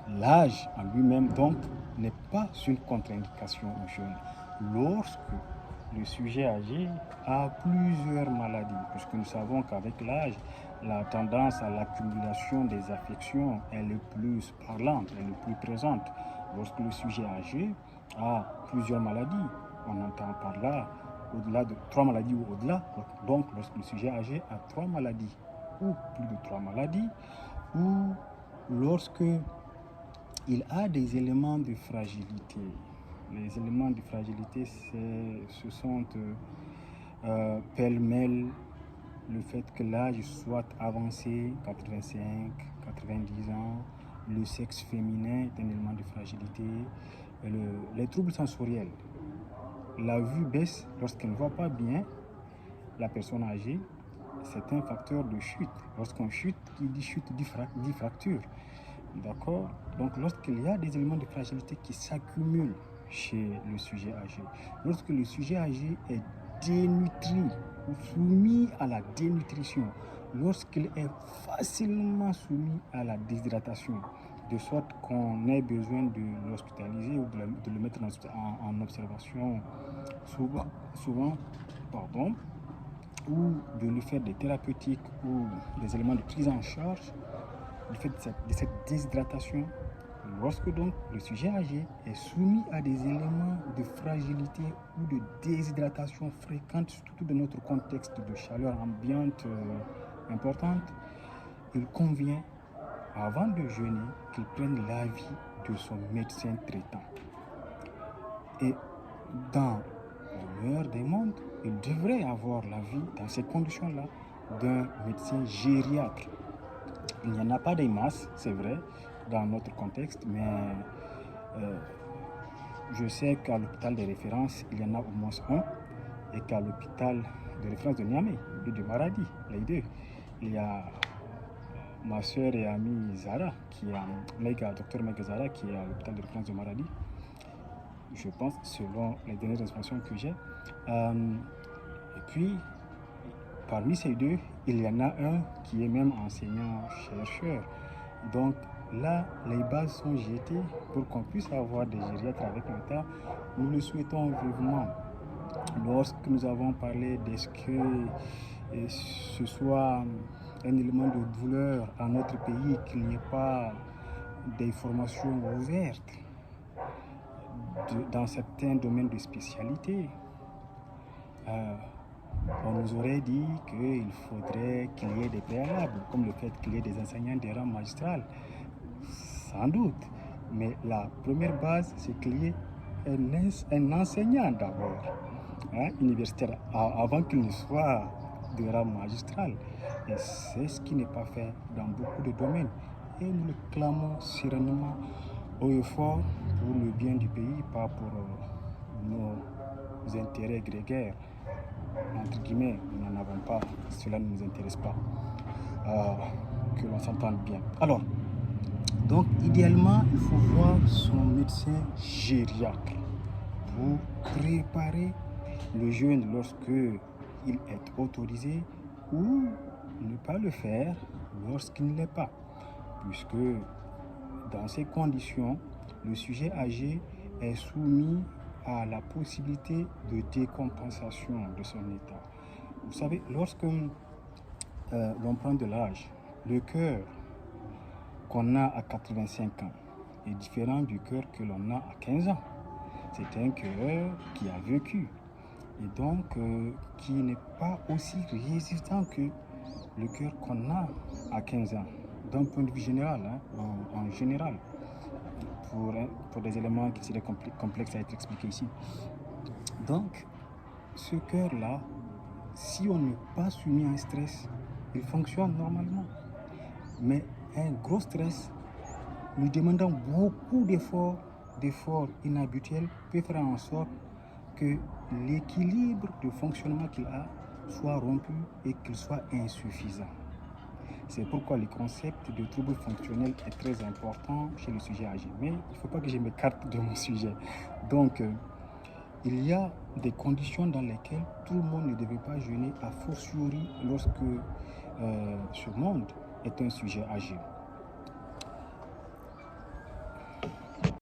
L'âge en lui-même, donc, n'est pas une contre-indication aux jeunes. Lorsque le sujet âgé a plusieurs maladies, puisque nous savons qu'avec l'âge, la tendance à l'accumulation des affections elle est plus parlante, elle est plus présente. Lorsque le sujet âgé a plusieurs maladies, on entend par là au-delà de 3 maladies ou au-delà, donc lorsque le sujet âgé a 3 maladies ou plus de 3 maladies, ou lorsque il a des éléments de fragilité. Les éléments de fragilité, ce sont pêle-mêle le fait que l'âge soit avancé, 85, 90 ans, le sexe féminin est un élément de fragilité, les troubles sensoriels. La vue baisse lorsqu'elle ne voit pas bien la personne âgée, c'est un facteur de chute. Lorsqu'on chute, qui dit chute dit fracture. D'accord? Donc, lorsqu'il y a des éléments de fragilité qui s'accumulent chez le sujet âgé, lorsque le sujet âgé est dénutri ou soumis à la dénutrition, lorsqu'il est facilement soumis à la déshydratation, de sorte qu'on ait besoin de l'hospitaliser ou de le mettre en observation souvent, ou de lui faire des thérapeutiques ou des éléments de prise en charge du fait de cette déshydratation. Lorsque donc le sujet âgé est soumis à des éléments de fragilité ou de déshydratation fréquente, surtout dans notre contexte de chaleur ambiante importante, il convient, avant de jeûner, qu'il prenne l'avis de son médecin traitant. Et dans le meilleur des mondes, il devrait avoir l'avis, dans ces conditions-là, d'un médecin gériatre. Il n'y en a pas des masses, c'est vrai, dans notre contexte, mais je sais qu'à l'hôpital de référence, il y en a au moins un, et qu'à l'hôpital de référence de Niamey et de Maradi, les deux, il y a ma soeur et amie Zara, Dr Mega Zara, qui est à l'hôpital de référence de Maradi, je pense, selon les dernières informations que j'ai. Et puis, parmi ces deux, il y en a un qui est même enseignant-chercheur. Donc là, les bases sont jetées pour qu'on puisse avoir des gériatres avec l'État. Nous le souhaitons vivement. Lorsque nous avons parlé de ce que ce soit un élément de douleur à notre pays, qu'il n'y ait pas des formations ouvertes dans certains domaines de spécialité, on nous aurait dit qu'il faudrait qu'il y ait des préalables, comme le fait qu'il y ait des enseignants des rangs magistrales. Sans doute. Mais la première base, c'est qu'il y ait un enseignant d'abord, universitaire, avant qu'il ne soit de rang magistral. Et c'est ce qui n'est pas fait dans beaucoup de domaines. Et nous le clamons sereinement haut et fort pour le bien du pays, pas pour nos intérêts grégaires. Entre guillemets, nous n'en avons pas, cela ne nous intéresse pas. Que l'on s'entende bien. Alors, donc idéalement, il faut voir son médecin gériatre pour préparer le jeûne lorsque il est autorisé ou ne pas le faire lorsqu'il ne l'est pas. Puisque dans ces conditions, le sujet âgé est soumis à la possibilité de décompensation de son état. Vous savez, lorsque l'on prend de l'âge, le cœur qu'on a à 85 ans est différent du cœur que l'on a à 15 ans. C'est un cœur qui a vécu et donc qui n'est pas aussi résistant que le cœur qu'on a à 15 ans, d'un point de vue général, en général, pour des éléments qui seraient complexes à être expliqués ici. Donc, ce cœur-là, si on n'est pas soumis à un stress, il fonctionne normalement. Mais un gros stress, lui demandant beaucoup d'efforts inhabituels, peut faire en sorte que l'équilibre de fonctionnement qu'il a soit rompu et qu'il soit insuffisant. C'est pourquoi le concept de trouble fonctionnel est très important chez le sujet âgé. Mais il ne faut pas que je m'écarte de mon sujet. Donc, il y a des conditions dans lesquelles tout le monde ne devait pas jeûner, a fortiori lorsque ce monde est un sujet âgé.